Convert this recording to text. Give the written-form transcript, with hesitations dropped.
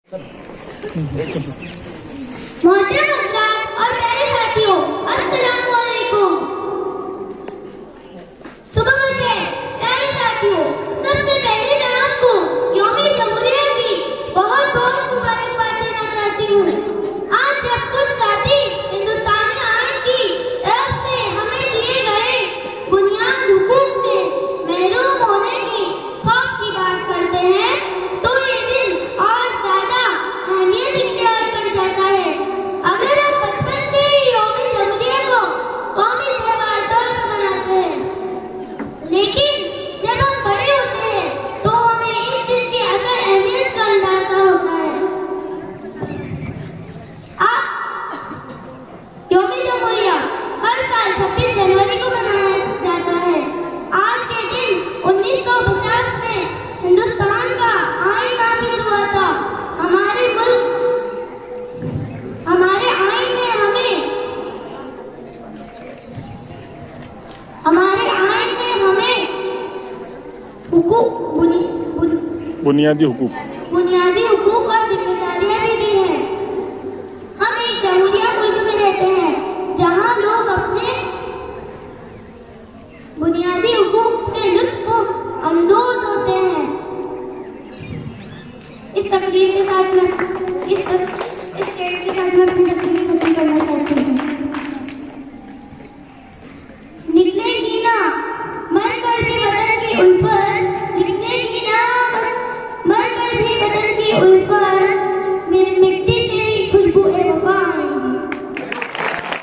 मोहतरम हज़रात और प्यारे साथियों, अस्सलामु अलैकुम। सुबह मुझे प्यारे साथियों, सबसे पहले मैं आपको यौम-ए जमहूरिया की बहुत बहुत मुबारकबाद देना चाहती हूँ। आज जब कुछ साथी हिंदुस्तानी आइन की तरफ से हमें दिए गए बुनियादी हुकूक से महरूम होने की खौफ की बात करते हैं, तो ये दिन और ज्यादा अहमियत इख्तियार कर जाता है। अगर हम बचपन से ही यौम-ए जमहूरिया को कौमी त्योहार तौर पर मनाते हैं, लेकिन जब हम बड़े होते हैं तो हमें इस दिन की असल अहमियत का अंदाजा होता है। यौम-ए जमहूरिया हर साल 26 जनवरी को मनाया जाता है। आज के दिन 1950 में हिंदुस्तान का आइन नाफिज हुआ था। हमारे आइन ने हमें हुकूक बुनियादी हुकूक